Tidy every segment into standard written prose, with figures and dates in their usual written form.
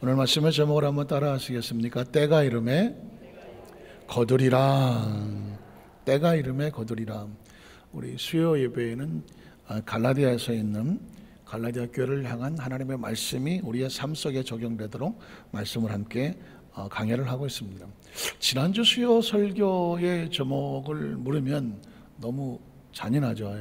오늘 말씀의 제목을 한번 따라 하시겠습니까? 때가 이름에 거두리라. 때가 이름에 거두리라. 우리 수요 예배에는 갈라디아에서 있는 갈라디아 교회를 향한 하나님의 말씀이 우리의 삶 속에 적용되도록 말씀을 함께 강해를 하고 있습니다. 지난주 수요 설교의 제목을 물으면 너무 잔인하죠.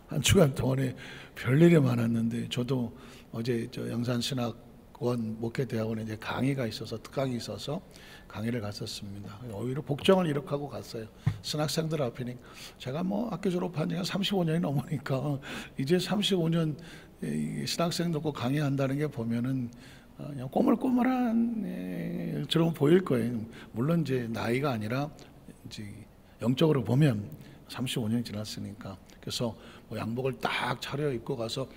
한 주간 동안에 별일이 많았는데, 저도 어제 영산신학원 목회대학원에 이제 강의가 있어서, 특강이 있어서 강의를 갔었습니다. 오히려 복장을 이렇게 하고 갔어요. 신학생들 앞이니까. 제가 학교 졸업한 지가 35년이 넘으니까 이제 35년 신학생들 꼭 강의한다는 게 보면은 그냥 꼬물꼬물한 처럼 보일 거예요. 물론 이제 나이가 아니라 이제 영적으로 보면 35년이 지났으니까. 그래서 양복을 딱 차려입고 가서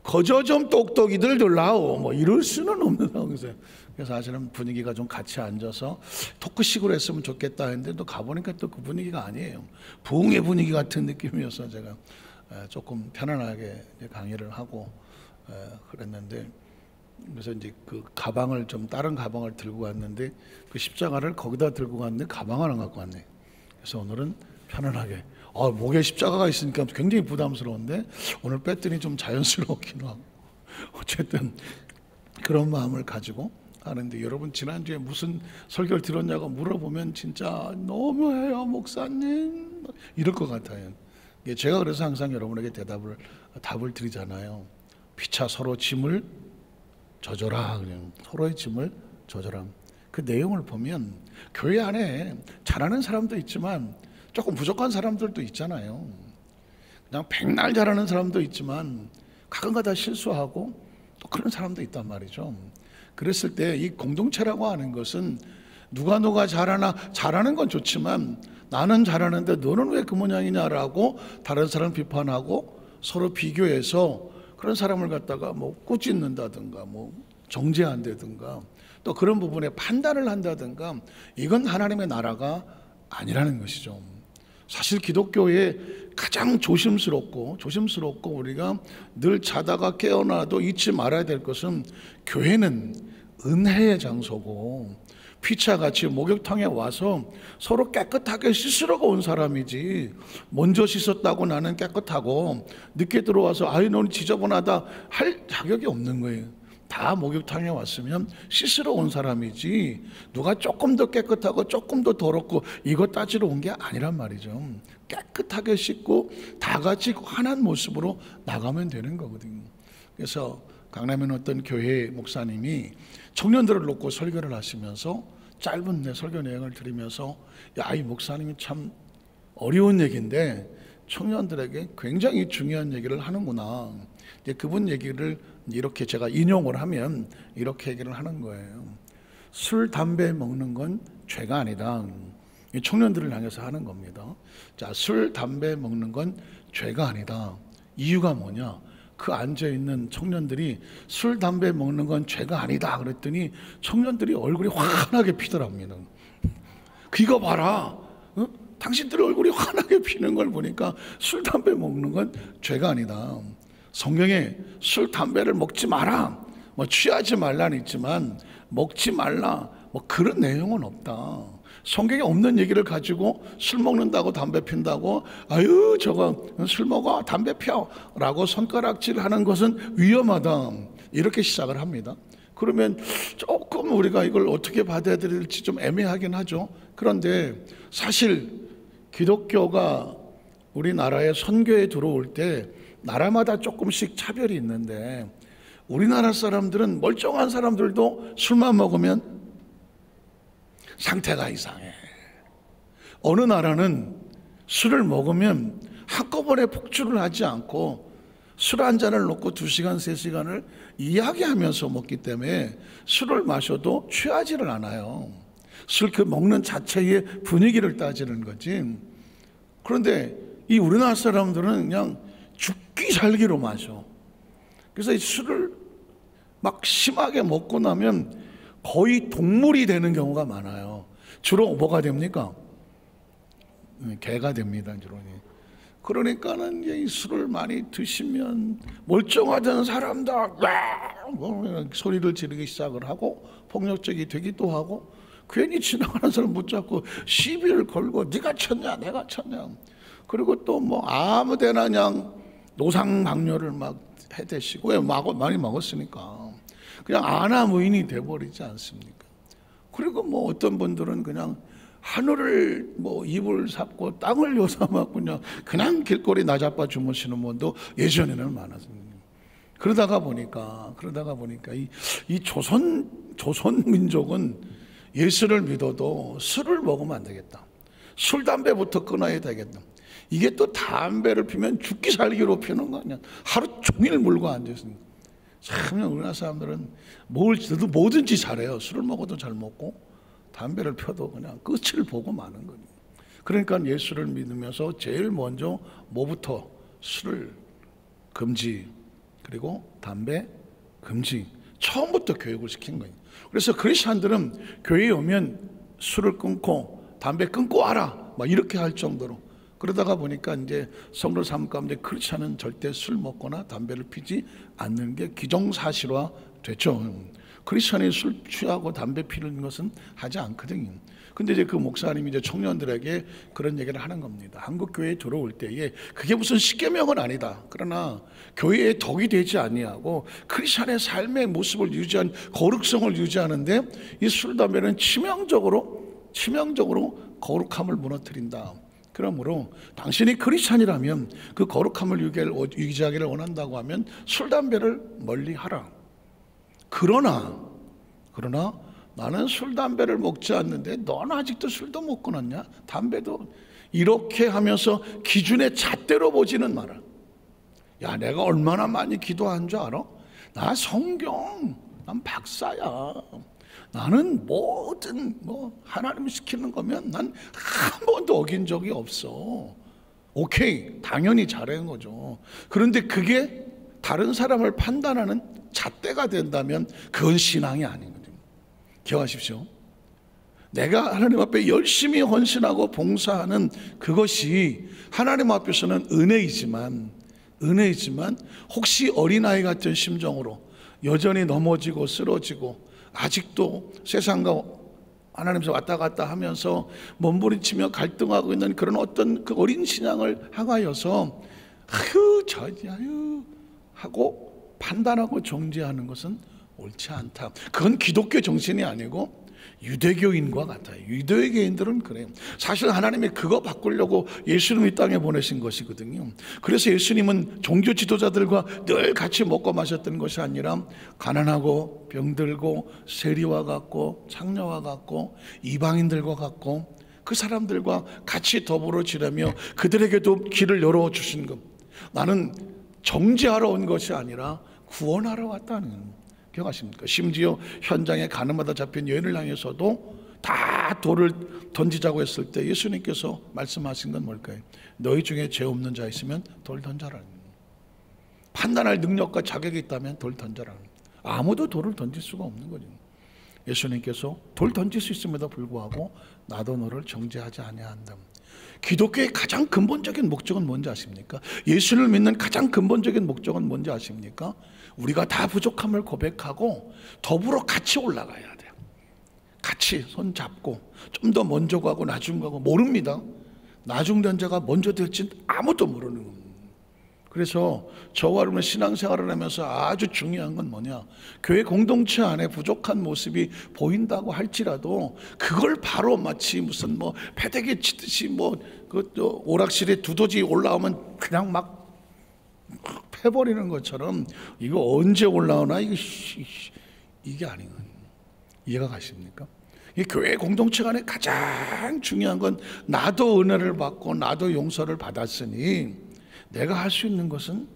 거저 좀 똑똑이들 들라오 이럴 수는 없는 상황이세요. 그래서 사실은 분위기가 좀 같이 앉아서 토크식으로 했으면 좋겠다 했는데, 또 가보니까 또 그 분위기가 아니에요. 부흥의 분위기 같은 느낌이어서 제가 조금 편안하게 강의를 하고 그랬는데, 그래서 이제 그 가방을 다른 가방을 들고 갔는데, 그 십자가를 거기다 들고 갔는데 가방을 안 갖고 왔네. 그래서 오늘은 편안하게, 목에 십자가가 있으니까 굉장히 부담스러운데 오늘 뺐더니 좀 자연스럽기도 하고, 어쨌든 그런 마음을 가지고 하는데, 여러분 지난주에 무슨 설교를 들었냐고 물어보면 진짜 너무해요 목사님 이럴 것 같아요. 제가 그래서 항상 여러분에게 답을 드리잖아요. 피차 서로 짐을 져줘라. 그냥 서로의 짐을 져줘라. 그 내용을 보면 교회 안에 잘하는 사람도 있지만 조금 부족한 사람들도 있잖아요. 그냥 백날 잘하는 사람도 있지만 가끔가다 실수하고 또 그런 사람도 있단 말이죠. 그랬을 때 이 공동체라고 하는 것은 누가 잘하나, 잘하는 건 좋지만 나는 잘하는데 너는 왜 그 모양이냐라고 다른 사람 비판하고 서로 비교해서 그런 사람을 갖다가 꾸짖는다든가 정죄한다든가 또 그런 부분에 판단을 한다든가, 이건 하나님의 나라가 아니라는 것이죠. 사실 기독교의 가장 조심스럽고 우리가 늘 자다가 깨어나도 잊지 말아야 될 것은, 교회는 은혜의 장소고 피차같이 목욕탕에 와서 서로 깨끗하게 씻으러가 온 사람이지, 먼저 씻었다고 나는 깨끗하고 늦게 들어와서 너는 지저분하다 할 자격이 없는 거예요. 다 목욕탕에 왔으면 씻으러 온 사람이지, 누가 조금 더 깨끗하고 조금 더 더럽고 이거 따지러 온 게 아니란 말이죠. 깨끗하게 씻고 다 같이 환한 모습으로 나가면 되는 거거든요. 그래서 강남에 어떤 교회 목사님이 청년들을 놓고 설교를 하시면서 짧은 설교 내용을 들으면서, 이 목사님이 참 어려운 얘기인데 청년들에게 굉장히 중요한 얘기를 하는구나. 이제 그분 얘기를 이렇게 제가 인용을 하면 이렇게 얘기를 하는 거예요. 술, 담배 먹는 건 죄가 아니다. 청년들을 향해서 하는 겁니다. 자, 술, 담배 먹는 건 죄가 아니다. 이유가 뭐냐? 그 앉아있는 청년들이 술, 담배 먹는 건 죄가 아니다 그랬더니 청년들이 얼굴이 환하게 피더랍니다. 이거 봐라, 당신들 얼굴이 환하게 피는 걸 보니까 술, 담배 먹는 건 죄가 아니다. 성경에 술, 담배를 먹지 마라, 취하지 말라는 있지만 먹지 말라 그런 내용은 없다. 성경에 없는 얘기를 가지고 술 먹는다고 담배 핀다고 저거 술 먹어 담배 펴 라고 손가락질하는 것은 위험하다, 이렇게 시작을 합니다. 그러면 조금 우리가 이걸 어떻게 받아들일지 좀 애매하긴 하죠. 그런데 사실 기독교가 우리나라에 선교에 들어올 때 나라마다 조금씩 차별이 있는데, 우리나라 사람들은 멀쩡한 사람들도 술만 먹으면 상태가 이상해. 어느 나라는 술을 먹으면 한꺼번에 폭주를 하지 않고 술 한 잔을 놓고 2시간, 3시간을 이야기하면서 먹기 때문에 술을 마셔도 취하지를 않아요. 술 먹는 자체의 분위기를 따지는 거지. 그런데 이 우리나라 사람들은 그냥 죽기 살기로 마셔. 그래서 이 술을 심하게 먹고 나면 거의 동물이 되는 경우가 많아요. 주로 뭐가 됩니까? 개가 됩니다, 주로. 그러니까는 이 술을 많이 드시면 멀쩡하던 사람다 뭐 소리를 지르기 시작을 하고 폭력적이 되기도 하고, 괜히 지나가는 사람 붙잡고 시비를 걸고 네가 쳤냐 내가 쳤냐, 그리고 또 뭐 아무데나 그냥 노상방뇨를 막 해대시고, 왜 많이 먹었으니까 그냥 아나무인이 돼버리지 않습니까? 그리고 뭐 어떤 분들은 그냥 하늘을 뭐 입을 삽고 땅을 요삼하고 그냥 길거리 나자빠 주무시는 분도 예전에는 많았습니다. 그러다가 보니까 이 조선 민족은 예수를 믿어도 술을 먹으면 안 되겠다. 술 담배부터 끊어야 되겠다. 이게 또 담배를 피면 죽기 살기로 피는 거 아니야. 하루 종일 물고 앉아있으니까. 참 우리나라 사람들은 뭐든지 잘해요. 술을 먹어도 잘 먹고 담배를 펴도 그냥 끝을 보고 마는 거예요. 그러니까 예수를 믿으면서 제일 먼저 뭐부터? 술을 금지, 그리고 담배 금지, 처음부터 교육을 시킨 거예요. 그래서 크리스찬들은 교회에 오면 술을 끊고 담배 끊고 와라 막 이렇게 할 정도로, 그러다가 보니까 이제 성도 삶 가운데 크리스찬은 절대 술 먹거나 담배를 피지 않는 게 기정사실화 됐죠. 크리스찬이 술 취하고 담배 피는 것은 하지 않거든요. 근데 이제 그 목사님이 이제 청년들에게 그런 얘기를 하는 겁니다. 한국 교회에 들어올 때에 그게 무슨 십계명은 아니다. 그러나 교회의 덕이 되지 아니하고 크리스찬의 삶의 모습을 유지한 거룩성을 유지하는데 이 술 담배는 치명적으로 거룩함을 무너뜨린다. 그러므로 당신이 크리스찬이라면 그 거룩함을 유지하기를 원한다고 하면 술 담배를 멀리하라. 그러나 나는 술 담배를 먹지 않는데 넌 아직도 술도 못 끊었냐? 담배도, 이렇게 하면서 기준의 잣대로 보지는 마라. 야, 내가 얼마나 많이 기도한 줄 알아? 나 성경, 난 박사야. 나는 뭐든 하나님 시키는 거면 난 한 번도 어긴 적이 없어. 오케이, 당연히 잘한 거죠. 그런데 그게 다른 사람을 판단하는 잣대가 된다면 그건 신앙이 아닌 거죠. 기억하십시오. 내가 하나님 앞에 열심히 헌신하고 봉사하는 그것이 하나님 앞에서는 은혜이지만 혹시 어린아이 같은 심정으로 여전히 넘어지고 쓰러지고 아직도 세상과 하나님께서 왔다 갔다 하면서 몸부림치며 갈등하고 있는 그런 어떤 그 어린 신앙을 향하여서 하고 판단하고 정죄하는 것은 옳지 않다. 그건 기독교 정신이 아니고 유대교인과 같아요. 유대교인들은 그래요. 사실 하나님이 그거 바꾸려고 예수님을 이 땅에 보내신 것이거든요. 그래서 예수님은 종교 지도자들과 늘 같이 먹고 마셨던 것이 아니라 가난하고 병들고 세리와 같고 창녀와 같고 이방인들과 같고 그 사람들과 같이 더불어 지내며 그들에게도 길을 열어주신 것. 나는 정죄하러 온 것이 아니라 구원하러 왔다는, 기억하십니까? 심지어 현장에 가늠하다 잡힌 여인을 향해서도 다 돌을 던지자고 했을 때 예수님께서 말씀하신 건 뭘까요? 너희 중에 죄 없는 자 있으면 돌 던져라. 판단할 능력과 자격이 있다면 돌 던져라. 아무도 돌을 던질 수가 없는 거죠. 예수님께서 돌 던질 수 있음에도 불구하고 나도 너를 정죄하지 아니한다. 기독교의 가장 근본적인 목적은 뭔지 아십니까? 예수를 믿는 가장 근본적인 목적은 뭔지 아십니까? 우리가 다 부족함을 고백하고 더불어 같이 올라가야 돼요. 같이 손 잡고 좀 더 먼저 가고 나중 가고, 모릅니다. 나중된 자가 먼저 될지 아무도 모르는 겁니다. 그래서 저와 여러분의 신앙생활을 하면서 아주 중요한 건 뭐냐, 교회 공동체 안에 부족한 모습이 보인다고 할지라도 그걸 바로 마치 무슨 패대기 치듯이 그것도 오락실에 두더지 올라오면 그냥 막 패버리는 것처럼 이거 언제 올라오나 이게 아니거든요. 이해가 가십니까? 이 교회 공동체 안에 가장 중요한 건 나도 은혜를 받고 나도 용서를 받았으니 내가 할 수 있는 것은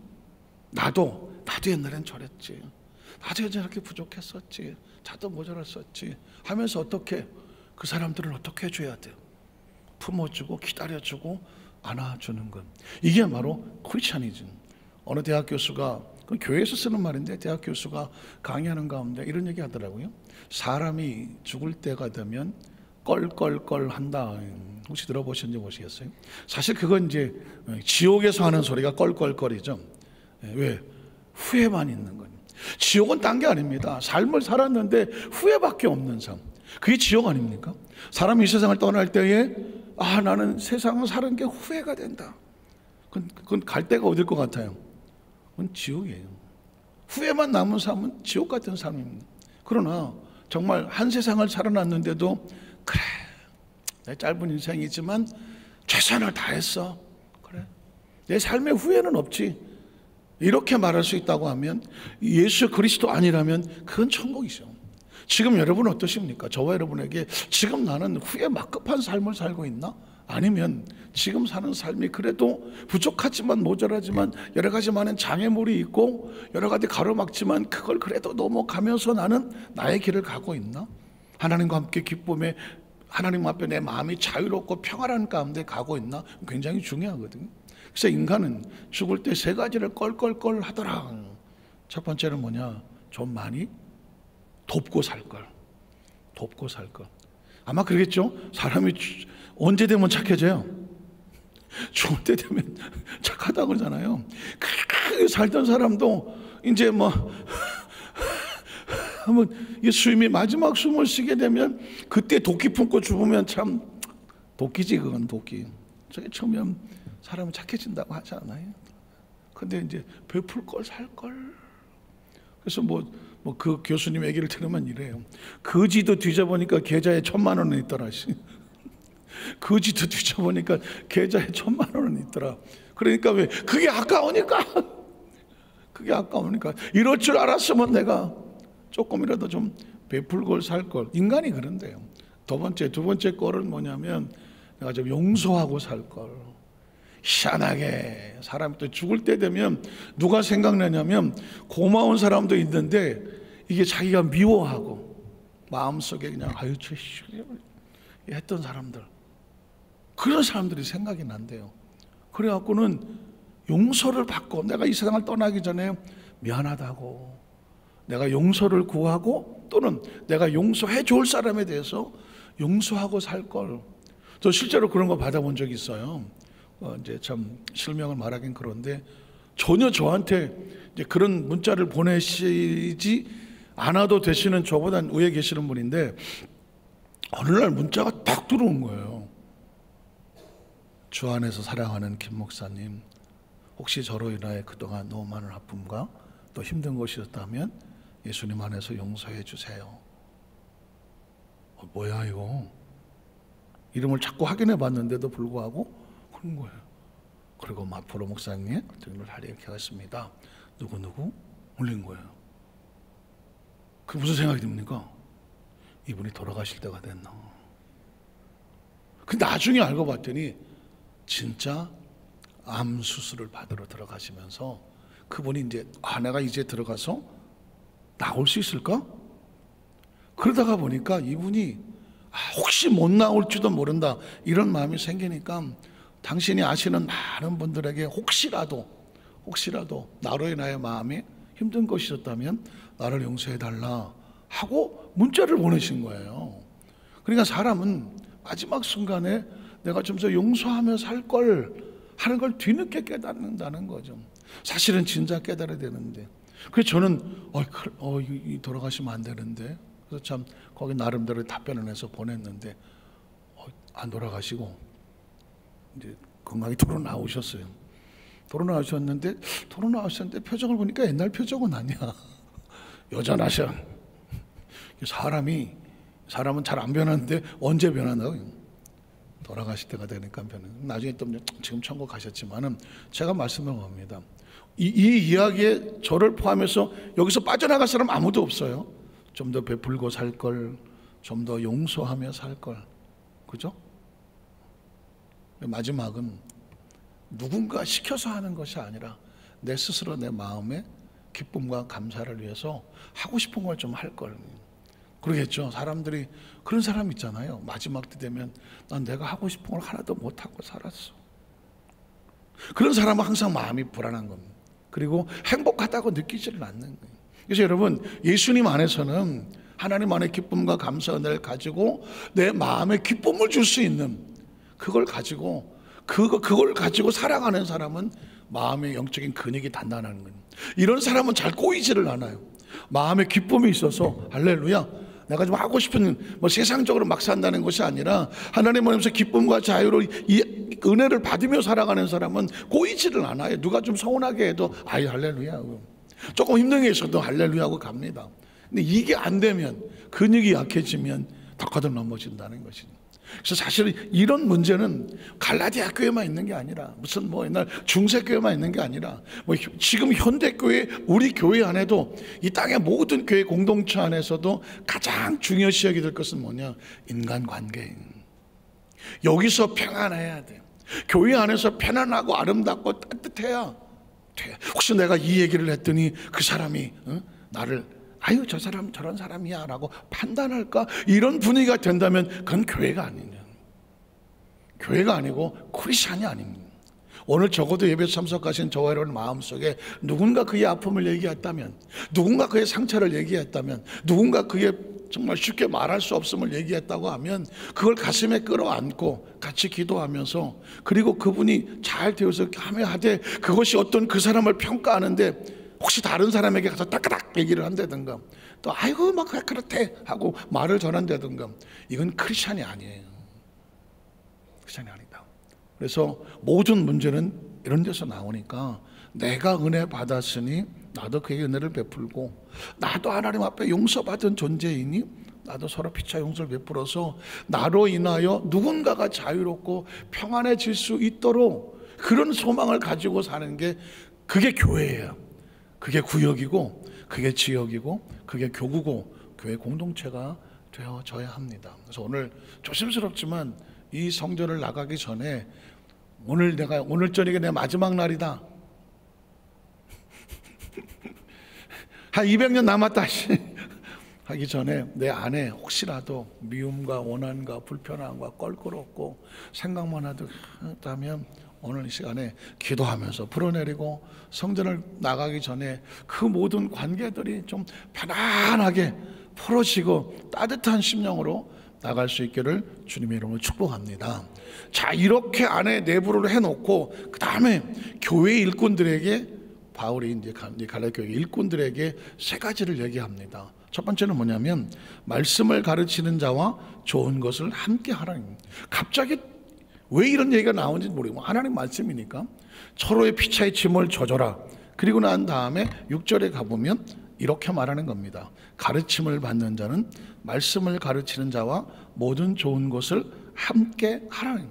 나도 옛날엔 저랬지, 나도 저렇게 부족했었지, 나도 모자랐었지 하면서 어떻게 그 사람들은 어떻게 해줘야 돼요? 품어주고 기다려주고 안아주는 것. 이게 바로 크리스찬이즘. 어느 대학 교수가, 그 교회에서 쓰는 말인데 대학 교수가 강의하는 가운데 이런 얘기 하더라고요. 사람이 죽을 때가 되면 껄껄껄 한다. 혹시 들어보셨는지 모르겠어요? 사실 그건 이제 지옥에서 하는 소리가 껄껄껄이죠. 왜? 후회만 있는 거예요. 지옥은 딴 게 아닙니다. 삶을 살았는데 후회밖에 없는 삶. 그게 지옥 아닙니까? 사람이 이 세상을 떠날 때에 나는 세상을 사는 게 후회가 된다. 그건 갈 데가 어딜 것 같아요? 그건 지옥이에요. 후회만 남은 삶은 지옥 같은 삶입니다. 그러나 정말 한 세상을 살아났는데도 그래, 내 짧은 인생이지만 최선을 다했어. 그래, 내 삶에 후회는 없지. 이렇게 말할 수 있다고 하면 예수 그리스도 아니라면 그건 천국이죠. 지금 여러분 어떠십니까? 저와 여러분에게 지금 나는 후회 막급한 삶을 살고 있나? 아니면 지금 사는 삶이 그래도 부족하지만 모자라지만 여러 가지 많은 장애물이 있고 여러 가지 가로막지만 그걸 그래도 넘어가면서 나는 나의 길을 가고 있나? 하나님과 함께 기쁨에 하나님 앞에 내 마음이 자유롭고 평안한 가운데 가고 있나? 굉장히 중요하거든요. 그래서 인간은 죽을 때 세 가지를 껄껄껄 하더라. 첫 번째는 뭐냐? 좀 많이 돕고 살 걸. 돕고 살 걸. 아마 그러겠죠? 사람이 언제 되면 착해져요? 죽을 때 되면 착하다고 그러잖아요. 그렇게 살던 사람도 이제 한번 이 숨이 마지막 숨을 쉬게 되면 그때 도끼 품고 죽으면 참 도끼지. 그건 도끼. 저게 처음에 사람은 착해진다고 하지 않아요? 근데 이제 베풀 걸 살 걸. 그래서 그 교수님 얘기를 들으면 이래요. 거지도 뒤져보니까 계좌에 1,000만 원은 있더라. 거지도 뒤져보니까 계좌에 1,000만 원은 있더라. 그러니까 왜? 그게 아까우니까. 그게 아까우니까. 이럴 줄 알았으면 내가 조금이라도 좀 베풀 걸 살 걸. 인간이 그런데요. 두 번째 거는 뭐냐면 내가 좀 용서하고 살 걸. 희한하게 사람이 또 죽을 때 되면 누가 생각나냐면 고마운 사람도 있는데 이게 자기가 미워하고 마음속에 그냥 아유 저 했던 사람들, 그런 사람들이 생각이 난대요. 그래갖고는 용서를 받고 내가 이 세상을 떠나기 전에 미안하다고 내가 용서를 구하고 또는 내가 용서해 줄 사람에 대해서 용서하고 살 걸. 저 실제로 그런 거 받아본 적이 있어요. 이제 참 실명을 말하긴 그런데 전혀 저한테 이제 그런 문자를 보내시지 않아도 되시는 저보다 위에 계시는 분인데 어느 날 문자가 딱 들어온 거예요. 주 안에서 사랑하는 김 목사님, 혹시 저로 인하여 그동안 너무 많은 아픔과 또 힘든 것이었다면 예수님 안에서 용서해 주세요. 뭐야 이거? 이름을 자꾸 확인해 봤는데도 불구하고 그런 거예요. 그리고 마포로 목사님 등을 이렇게 하겠습니다. 누구누구 올린 거예요. 그 무슨 생각이 듭니까? 이분이 돌아가실 때가 됐나? 근데 나중에 알고 봤더니 진짜 암 수술을 받으러 들어가시면서 그분이 이제 내가 이제 들어가서 나올 수 있을까? 그러다가 보니까 이분이 혹시 못 나올지도 모른다 이런 마음이 생기니까 당신이 아시는 많은 분들에게 혹시라도 나로 인하여 마음이 힘든 것이 있었다면 나를 용서해달라 하고 문자를 보내신 거예요. 그러니까 사람은 마지막 순간에 내가 좀 더 용서하며 살 걸 하는 걸 뒤늦게 깨닫는다는 거죠. 사실은 진짜 깨달아야 되는데. 그래서 저는 돌아가시면 안 되는데, 그래서 참 거기 나름대로 답변을 해서 보냈는데 안 돌아가시고 이제 건강히 토론 나오셨어요. 토론 나오셨는데 표정을 보니까 옛날 표정은 아니야. 여전하셔. 사람은 잘 안 변하는데 언제 변한다고? 돌아가실 때가 되니까 변해. 나중에 또 지금 천국 가셨지만은 제가 말씀을 합니다. 이 이야기에 저를 포함해서 여기서 빠져나갈 사람 아무도 없어요. 좀 더 베풀고 살 걸, 좀 더 용서하며 살 걸, 그죠? 마지막은 누군가 시켜서 하는 것이 아니라 내 스스로 내 마음의 기쁨과 감사를 위해서 하고 싶은 걸 좀 할 걸. 그러겠죠. 사람들이 그런 사람 있잖아요. 마지막 때 되면 난 내가 하고 싶은 걸 하나도 못하고 살았어. 그런 사람은 항상 마음이 불안한 겁니다. 그리고 행복하다고 느끼지를 않는 거예요. 그래서 여러분, 예수님 안에서는 하나님 안에 기쁨과 감사 은혜를 가지고 내 마음에 기쁨을 줄 수 있는 그걸 가지고 살아가는 사람은 마음의 영적인 근육이 단단한 거예요. 이런 사람은 잘 꼬이지를 않아요. 마음에 기쁨이 있어서 할렐루야, 내가 좀 하고 싶은 뭐 세상적으로 막 산다는 것이 아니라 하나님 안에서 기쁨과 자유로 이 은혜를 받으며 살아가는 사람은 꼬이지를 않아요. 누가 좀 서운하게 해도 아이 할렐루야, 조금 힘든 게 있어도 할렐루야 하고 갑니다. 근데 이게 안 되면, 근육이 약해지면 더 거듭 넘어진다는 것이죠. 그래서 사실 이런 문제는 갈라디아 교회만 있는 게 아니라, 무슨 뭐 옛날 중세 교회만 있는 게 아니라, 뭐 지금 현대 교회, 우리 교회 안에도, 이 땅의 모든 교회 공동체 안에서도 가장 중요시 여겨야 될 것은 뭐냐? 인간관계. 여기서 평안해야 돼요. 교회 안에서 편안하고 아름답고 따뜻해야 돼. 혹시 내가 이 얘기를 했더니 그 사람이 나를 아유 저 사람 저런 사람이야 라고 판단할까? 이런 분위기가 된다면 그건 교회가 아니냐, 교회가 아니고 크리스찬이 아닙니다. 오늘 적어도 예배 참석하신 저와 여러분 마음속에 누군가 그의 아픔을 얘기했다면, 누군가 그의 상처를 얘기했다면, 누군가 그의 정말 쉽게 말할 수 없음을 얘기했다고 하면 그걸 가슴에 끌어안고 같이 기도하면서, 그리고 그분이 잘 되어서 하되 그것이 어떤 그 사람을 평가하는데 혹시 다른 사람에게 가서 따까닥 얘기를 한다든가, 또 아이고 막 그렇대 하고 말을 전한다든가, 이건 크리스찬이 아니에요. 크리스찬이 아니다. 그래서 모든 문제는 이런 데서 나오니까, 내가 은혜 받았으니 나도 그에게 은혜를 베풀고, 나도 하나님 앞에 용서받은 존재이니 나도 서로 피차 용서를 베풀어서 나로 인하여 누군가가 자유롭고 평안해질 수 있도록 그런 소망을 가지고 사는 게, 그게 교회예요. 그게 구역이고, 그게 지역이고, 그게 교구고, 교회 공동체가 되어져야 합니다. 그래서 오늘 조심스럽지만 이 성전을 나가기 전에, 오늘 저녁에 내 마지막 날이다, 한 200년 남았다 하기 전에 내 안에 혹시라도 미움과 원한과 불편함과 껄끄럽고 생각만 하다면 오늘 이 시간에 기도하면서 풀어내리고, 성전을 나가기 전에 그 모든 관계들이 좀 편안하게 풀어지고 따뜻한 심령으로 나갈 수 있기를 주님의 이름으로 축복합니다. 자, 이렇게 안에 내부를 해놓고 그 다음에 교회 일꾼들에게, 바울이 이제 갈라디아 교회 일꾼들에게 세 가지를 얘기합니다. 첫 번째는 뭐냐면, 말씀을 가르치는 자와 좋은 것을 함께 하라는. 갑자기 왜 이런 얘기가 나오는지 모르겠고, 하나님 말씀이니까 서로의 피차의 짐을 져줘라. 그리고 난 다음에 6절에 가보면 이렇게 말하는 겁니다. 가르침을 받는 자는 말씀을 가르치는 자와 모든 좋은 것을 함께 하라는.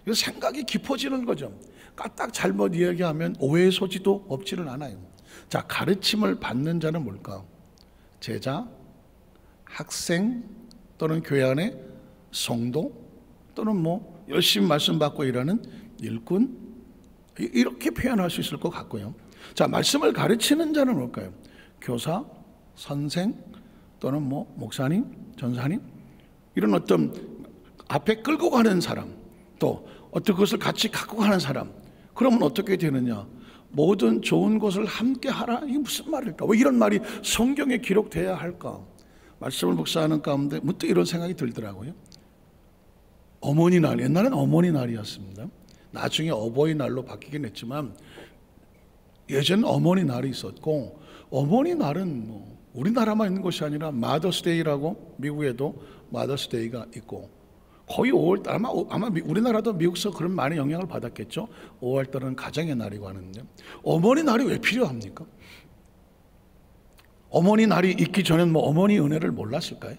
이 생각이 깊어지는 거죠. 까딱 잘못 이야기하면 오해의 소지도 없지는 않아요. 자, 가르침을 받는 자는 뭘까? 제자, 학생, 또는 교회 안에 성도, 또는 뭐 열심히 말씀 받고 일하는 일꾼, 이렇게 표현할 수 있을 것 같고요. 자, 말씀을 가르치는 자는 뭘까요? 교사, 선생, 또는 뭐 목사님, 전사님, 이런 어떤 앞에 끌고 가는 사람, 또 어떤 것을 같이 갖고 가는 사람. 그러면 어떻게 되느냐? 모든 좋은 것을 함께 하라. 이게 무슨 말일까? 왜 이런 말이 성경에 기록돼야 할까? 말씀을 묵상하는 가운데 문득 이런 생각이 들더라고요. 어머니 날, 옛날엔 어머니 날이었습니다. 나중에 어버이날로 바뀌긴 했지만 예전엔 어머니 날이 있었고, 어머니 날은 뭐 우리나라만 있는 것이 아니라 마더스데이라고 미국에도 마더스데이가 있고, 거의 5월달, 아마 우리나라도 미국서 그런 많은 영향을 받았겠죠. 5월달은 가정의 날이고 하는데, 어머니 날이 왜 필요합니까? 어머니 날이 있기 전엔 뭐 어머니 은혜를 몰랐을까요?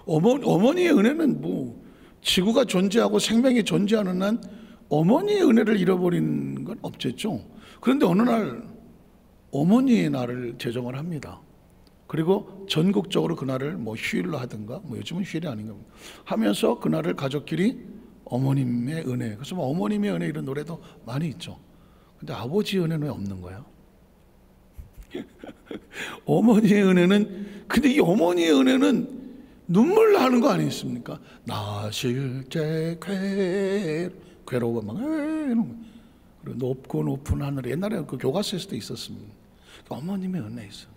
어머니의 은혜는 뭐 지구가 존재하고 생명이 존재하는 한 어머니의 은혜를 잃어버리는 건 없겠죠. 그런데 어느 날 어머니의 날을 제정을 합니다. 그리고 전국적으로 그날을 뭐 휴일로 하든가, 뭐 요즘은 휴일이 아닌가 하면서 그날을 가족끼리 어머님의 은혜, 그래서 뭐 어머님의 은혜 이런 노래도 많이 있죠. 근데 아버지의 은혜는 왜 없는 거야? 어머니의 은혜는, 근데 이 어머니의 은혜는 눈물 나는 거 아니겠습니까? 나 실제 괴로워 막 그리고 높고 높은 하늘에, 옛날에 그 교과서에서도 있었습니다. 어머님의 은혜 있어.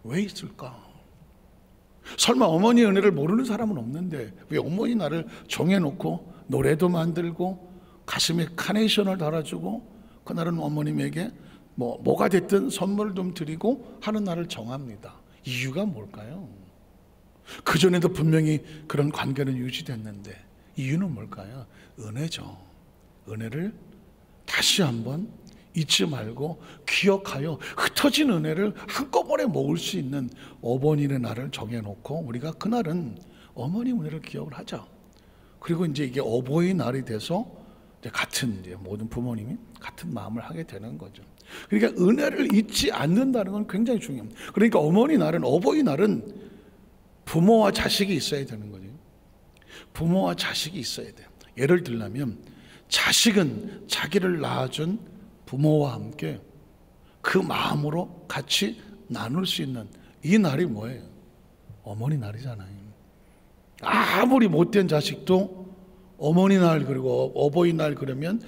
왜 있을까? 설마 어머니의 은혜를 모르는 사람은 없는데 왜 어머니 나를 정해놓고 노래도 만들고 가슴에 카네이션을 달아주고 그날은 어머님에게 뭐가 됐든 선물을 좀 드리고 하는 날을 정합니다. 이유가 뭘까요? 그전에도 분명히 그런 관계는 유지됐는데 이유는 뭘까요? 은혜죠. 은혜를 다시 한번 잊지 말고 기억하여 흩어진 은혜를 한꺼번에 모을 수 있는 어버이의 날을 정해놓고 우리가 그날은 어머니 은혜를 기억을 하자. 그리고 이제 이게 어버이 날이 돼서 이제 같은 이제 모든 부모님이 같은 마음을 하게 되는 거죠. 그러니까 은혜를 잊지 않는다는 건 굉장히 중요합니다. 그러니까 어머니 날은 어버이 날은 부모와 자식이 있어야 되는 거죠. 부모와 자식이 있어야 돼요. 예를 들면 자식은 자기를 낳아준 부모와 함께 그 마음으로 같이 나눌 수 있는 이 날이 뭐예요? 어머니 날이잖아요. 아무리 못된 자식도 어머니 날 그리고 어버이날 그러면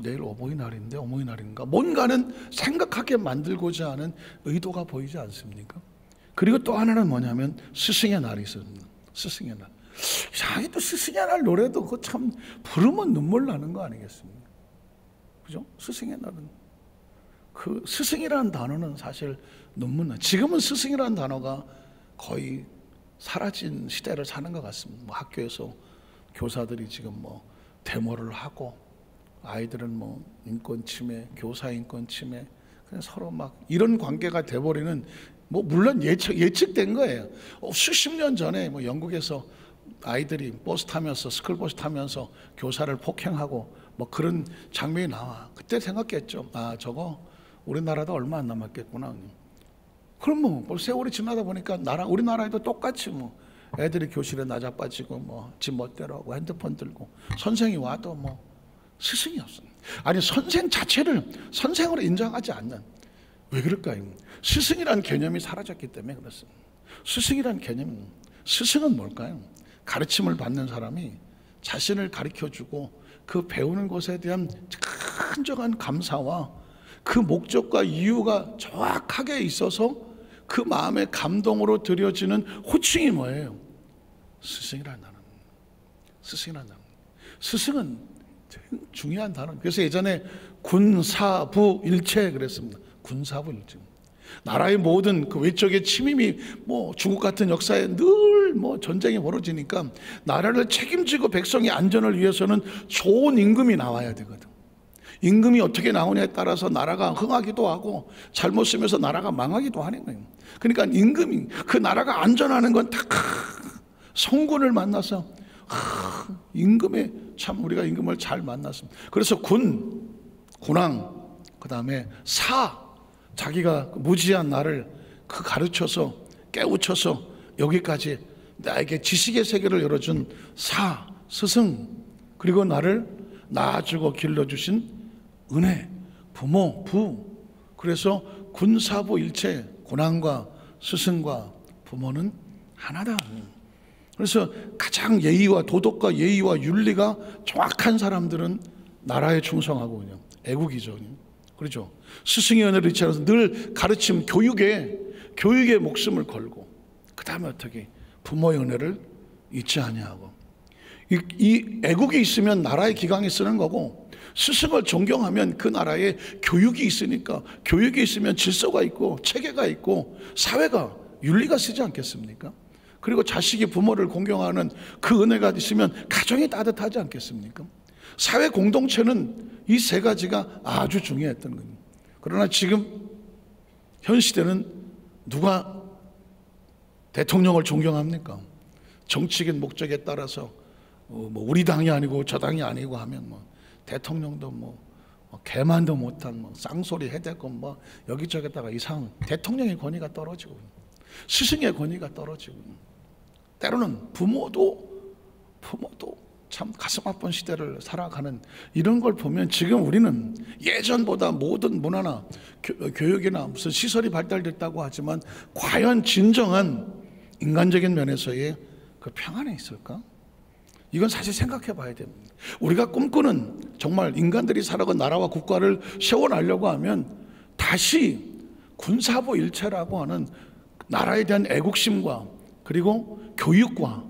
내일 어버이날인데 어머니날인가 뭔가는 생각하게 만들고자 하는 의도가 보이지 않습니까? 그리고 또 하나는 뭐냐면 스승의 날이 있습니다. 스승의 날. 이상하게 또 스승의 날 노래도 그 참 부르면 눈물 나는 거 아니겠습니까? 그죠? 스승의 날은 그 스승이라는 단어는 사실 눈물 나. 지금은 스승이라는 단어가 거의 사라진 시대를 사는 것 같습니다. 뭐 학교에서 교사들이 지금 뭐 데모를 하고 아이들은 뭐 인권 침해, 교사 인권 침해, 그냥 서로 막 이런 관계가 돼버리는 뭐 물론 예측된 거예요. 수십 년 전에 뭐 영국에서 아이들이 버스 타면서 스쿨버스 타면서 교사를 폭행하고 뭐 그런 장면이 나와. 그때 생각했죠. 아 저거 우리나라도 얼마 안 남았겠구나. 그럼 뭐 세월이 지나다 보니까 우리나라에도 똑같이 뭐 애들이 교실에 나자빠지고 뭐 집 멋대로 하고 핸드폰 들고 선생이 와도 뭐 스승이 없습니다. 아니 선생 자체를 선생으로 인정하지 않는. 왜 그럴까요? 스승이라는 개념이 사라졌기 때문에 그렇습니다. 스승이라는 개념은 스승은 뭘까요? 가르침을 받는 사람이 자신을 가르쳐주고 그 배우는 것에 대한 큰정한 감사와 그 목적과 이유가 정확하게 있어서 그 마음의 감동으로 드려지는 호칭이 뭐예요? 스승이라는 단어. 스승이라는 단어. 스승은 중요한 단어. 그래서 예전에 군사부일체 그랬습니다. 군사부일체. 나라의 모든 그 외적의 침입이 뭐 중국 같은 역사에 늘 뭐 전쟁이 벌어지니까 나라를 책임지고 백성의 안전을 위해서는 좋은 임금이 나와야 되거든. 임금이 어떻게 나오냐에 따라서 나라가 흥하기도 하고 잘못 쓰면서 나라가 망하기도 하는 거예요. 그러니까 임금이 그 나라가 안전하는 건 다 성군을 만나서 임금의 참 우리가 임금을 잘 만났습니다. 그래서 군왕 그 다음에 자기가 무지한 나를 그 가르쳐서 깨우쳐서 여기까지 나에게 지식의 세계를 열어준 스승 그리고 나를 낳아주고 길러주신 은혜 부모 그래서 군사부일체 군왕과 스승과 부모는 하나다. 그래서 가장 예의와 도덕과 예의와 윤리가 정확한 사람들은 나라에 충성하고 그냥 애국이죠. 그렇죠. 스승의 은혜를 잊지 않아서 늘 가르침 교육에 목숨을 걸고 그 다음에 어떻게 부모의 은혜를 잊지 아니하고 이 애국이 있으면 나라의 기강이 쓰는 거고 스승을 존경하면 그 나라에 교육이 있으니까 교육이 있으면 질서가 있고 체계가 있고 사회가 윤리가 쓰지 않겠습니까? 그리고 자식이 부모를 공경하는 그 은혜가 있으면 가정이 따뜻하지 않겠습니까? 사회 공동체는 이 세 가지가 아주 중요했던 겁니다. 그러나 지금 현 시대는 누가 대통령을 존경합니까? 정치적인 목적에 따라서 뭐 우리 당이 아니고 저 당이 아니고 하면 뭐 대통령도 뭐 개만도 못한 뭐 쌍소리 해대고 뭐 여기저기다가 이상 대통령의 권위가 떨어지고 스승의 권위가 떨어지고 때로는 부모도 참 가슴 아픈 시대를 살아가는 이런 걸 보면 지금 우리는 예전보다 모든 문화나 교육이나 무슨 시설이 발달됐다고 하지만 과연 진정한 인간적인 면에서의 그 평안에 있을까? 이건 사실 생각해 봐야 됩니다. 우리가 꿈꾸는 정말 인간들이 살아간 나라와 국가를 세워나려고 하면 다시 군사부일체라고 하는 나라에 대한 애국심과 그리고 교육과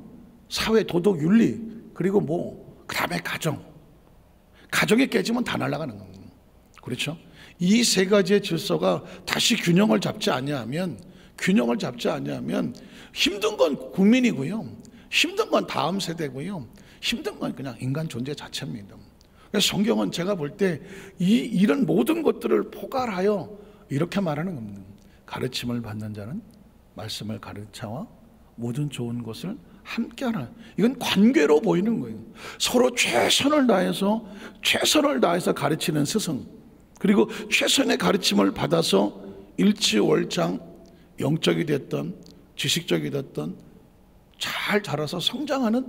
사회 도덕 윤리, 그리고 그 다음에 가정이 깨지면 다 날아가는 겁니다. 그렇죠? 이 세 가지의 질서가 다시 균형을 잡지 않냐면 힘든 건 국민이고요, 힘든 건 다음 세대고요, 힘든 건 그냥 인간 존재 자체입니다. 그래서 성경은 제가 볼 때 이런 모든 것들을 포괄하여 이렇게 말하는 겁니다. 가르침을 받는 자는 말씀을 가르쳐와 모든 좋은 것을 함께하라. 이건 관계로 보이는 거예요. 서로 최선을 다해서 가르치는 스승, 그리고 최선의 가르침을 받아서 일치월장 영적이 됐던 지식적이 됐던 잘 자라서 성장하는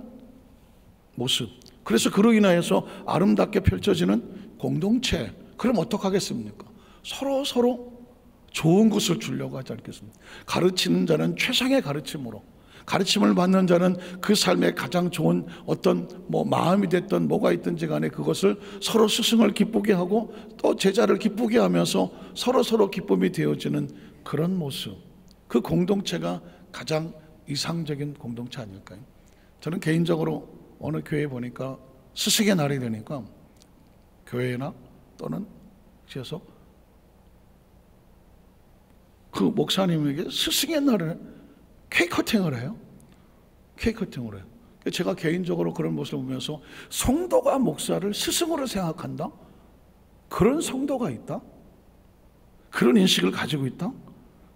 모습, 그래서 그로 인하여서 아름답게 펼쳐지는 공동체. 그럼 어떡하겠습니까? 서로 좋은 것을 주려고 하지 않겠습니까? 가르치는 자는 최상의 가르침으로, 가르침을 받는 자는 그 삶의 가장 좋은 어떤 마음이 됐든 뭐가 있든지 간에 그것을 서로 스승을 기쁘게 하고 또 제자를 기쁘게 하면서 서로 기쁨이 되어지는 그런 모습, 그 공동체가 가장 이상적인 공동체 아닐까요? 저는 개인적으로 어느 교회에 보니까 스승의 날이 되니까 교회나 또는 지어서 그 목사님에게 스승의 날에 케이크 커팅을 해요. 제가 개인적으로 그런 모습을 보면서 성도가 목사를 스승으로 생각한다? 그런 성도가 있다? 그런 인식을 가지고 있다?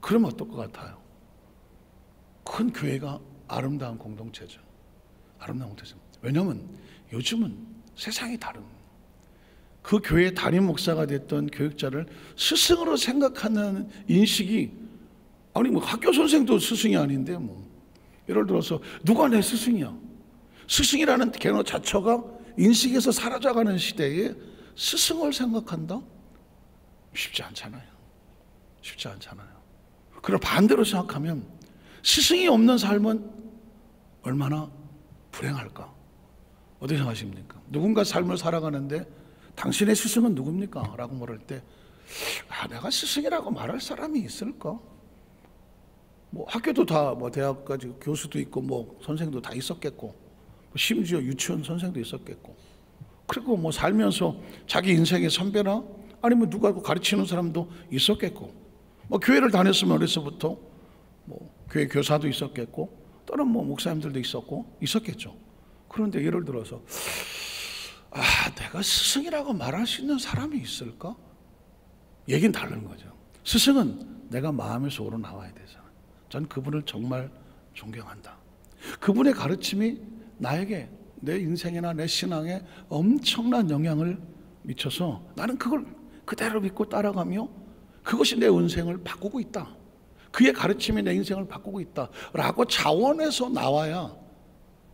그러면 어떨 것 같아요? 큰 교회가 아름다운 공동체죠. 왜냐하면 요즘은 세상이 다릅니다. 그 교회 담임 목사가 됐던 교육자를 스승으로 생각하는 인식이, 학교 선생도 스승이 아닌데 예를 들어서 누가 내 스승이야? 스승이라는 개념 자체가 인식에서 사라져가는 시대에 스승을 생각한다? 쉽지 않잖아요. 그럼 반대로 생각하면 스승이 없는 삶은 얼마나 불행할까? 어떻게 생각하십니까? 누군가 삶을 살아가는데 당신의 스승은 누굽니까? 라고 물을 때 내가 스승이라고 말할 사람이 있을까? 학교도 다 대학까지 교수도 있고 선생도 다 있었겠고, 심지어 유치원 선생도 있었겠고, 그리고 살면서 자기 인생의 선배나 아니면 누가 가르치는 사람도 있었겠고, 교회를 다녔으면 어려서부터 교회 교사도 있었겠고, 또는 목사님들도 있었겠죠. 그런데 예를 들어서 내가 스승이라고 말할 수 있는 사람이 있을까? 얘기는 다른 거죠. 스승은 내가 마음에서 우러나와야 되잖아요. 전 그분을 정말 존경한다. 그분의 가르침이 나에게 내 인생이나 내 신앙에 엄청난 영향을 미쳐서 나는 그걸 그대로 믿고 따라가며 그것이 내 인생을 바꾸고 있다. 그의 가르침이 내 인생을 바꾸고 있다 라고 자원해서 나와야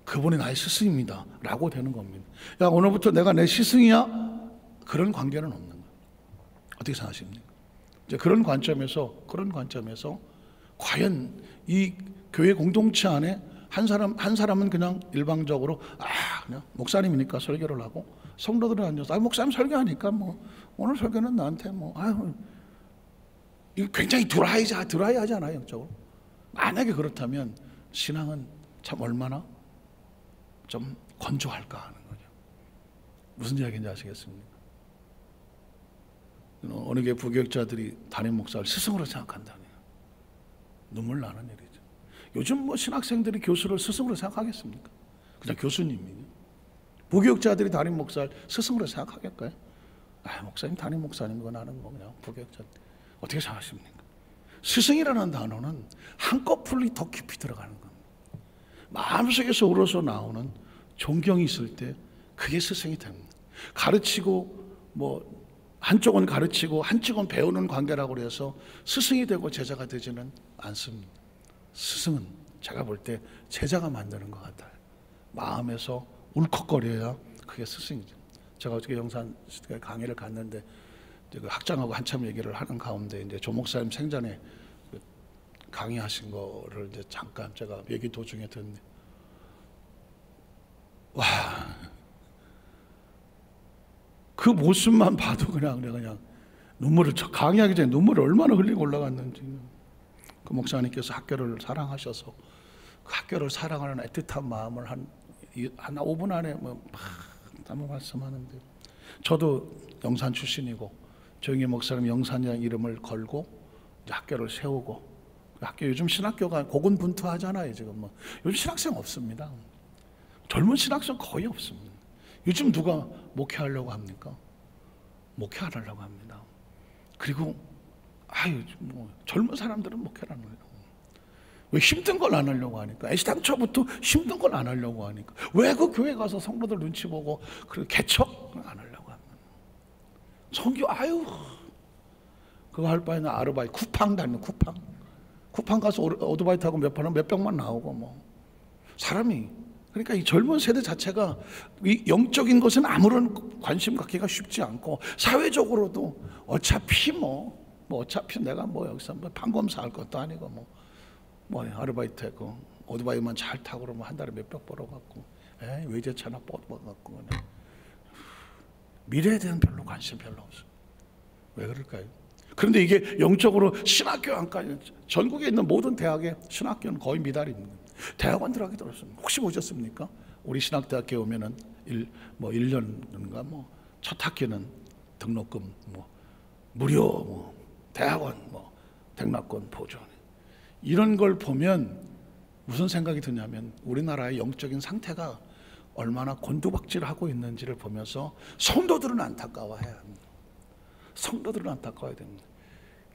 그분이 나의 스승입니다 라고 되는 겁니다. 오늘부터 내가 내 스승이야? 그런 관계는 없는 거예요. 어떻게 생각하십니까? 이제 그런 관점에서 과연 이 교회 공동체 안에 한 사람은 그냥 일방적으로 그냥 목사님이니까 설교를 하고, 성도들은 앉아서 목사님 설교하니까 오늘 설교는 나한테 이거 굉장히 드라이하지 않아요, 영적으로? 만약에 그렇다면 신앙은 참 얼마나 좀 건조할까 하는 거죠. 무슨 이야기인지 아시겠습니까? 어느 게 부교육자들이 담임 목사를 스승으로 생각한다니 눈물 나는 일이죠. 요즘 신학생들이 교수를 스승으로 생각하겠습니까? 그냥 교수님이니. 부교육자들이 담임 목사를 스승으로 생각하겠까요? 목사님 담임 목사님이고 나는 그냥 부교육자. 어떻게 생각하십니까? 스승이라는 단어는 한꺼풀이 더 깊이 들어가는 겁니다. 마음속에서 우러서 나오는 존경이 있을 때 그게 스승이 됩니다. 가르치고 한쪽은 가르치고 한쪽은 배우는 관계라고 해서 스승이 되고 제자가 되지는 않습니다. 스승은 제가 볼 때 제자가 만드는 것 같아요. 마음에서 울컥거려야 그게 스승이죠. 제가 어저께 영산 강의를 갔는데 그 학장하고 한참 얘기를 하는 가운데 이제 조 목사님 생전에 강의하신 거를 이제 잠깐 제가 얘기 도중에 듣는데, 그 모습만 봐도 그냥 눈물을, 강의하기 전에 눈물을 얼마나 흘리고 올라갔는지. 그 목사님께서 학교를 사랑하셔서 그 학교를 사랑하는 애틋한 마음을 한 5분 안에 막 담아 말씀하는데, 저도 영산 출신이고 조영희 목사님 영산이라는 이름을 걸고 이제 학교를 세우고, 학교 요즘 신학교가 고군분투하잖아요. 지금 뭐 요즘 신학생 없습니다. 젊은 신학생 거의 없습니다. 요즘 누가 목회하려고 합니까? 목회 안 하려고 합니다. 그리고 뭐 젊은 사람들은 목회를 안 하려고. 왜? 힘든 걸 안 하려고 하니까. 애시당초부터 힘든 걸 안 하려고 하니까. 왜 그 교회 가서 성도들 눈치 보고 그리고 개척 안 하려고 합니다. 성교 그거 할 바에는 아르바이트 쿠팡 다니는 쿠팡 가서 오토바이 타고 몇 병만 나오고 뭐 사람이. 그러니까 이 젊은 세대 자체가 이 영적인 것은 아무런 관심 갖기가 쉽지 않고, 사회적으로도 어차피 어차피 내가 여기서 판검사 할 것도 아니고 아르바이트 했고 오토바이만 잘 타고 그러면 한 달에 몇백 벌어갖고 외제차 하나 뽑아갖고 그냥 미래에 대한 별로 관심 별로 없어. 왜 그럴까요? 그런데 이게 영적으로 신학교 안까지, 전국에 있는 모든 대학의 신학교는 거의 미달입니다. 대학원들하게 들었습니다. 혹시 보셨습니까? 우리 신학대학교에 오면은 1년인가 첫 학기는 등록금 무료 대학원 등록금 보조. 이런 걸 보면 무슨 생각이 드냐면 우리나라의 영적인 상태가 얼마나 곤두박질하고 있는지를 보면서 성도들은 안타까워해야 합니다. 성도들은 안타까워야 됩니다.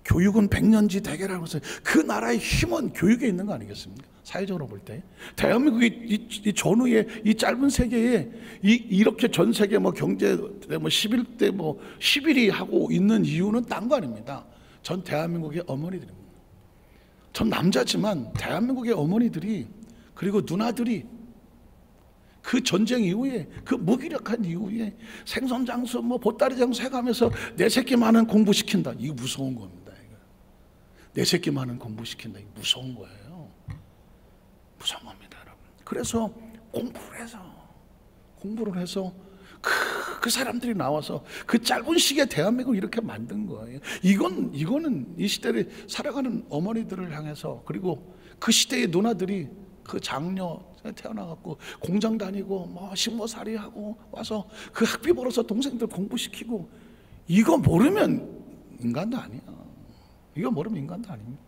교육은 백년지 대계라고 해서 그 나라의 힘은 교육에 있는 거 아니겠습니까? 사회적으로 볼 때 대한민국이 이 전후에 이 짧은 세계에 이렇게 전 세계 경제 11대 11위 하고 있는 이유는 딴 거 아닙니다. 전 대한민국의 어머니들입니다. 전 남자지만 대한민국의 어머니들이 그리고 누나들이 그 전쟁 이후에 그 무기력한 이후에 생선 장수 보따리 장수 해가면서 내 새끼만은 공부시킨다. 이거 무서운 겁니다. 이거. 내 새끼만은 공부시킨다. 이거 무서운 거예요. 무서운 겁니다, 여러분. 그래서 공부를 해서 그 사람들이 나와서 그 짧은 시기에 대한민국을 이렇게 만든 거예요. 이거는 이 시대를 살아가는 어머니들을 향해서, 그리고 그 시대의 누나들이 그 장녀 태어나갖고 공장 다니고 식모살이 하고 와서 그 학비 벌어서 동생들 공부시키고, 이거 모르면 인간도 아니야. 이거 모르면 인간도 아닙니다.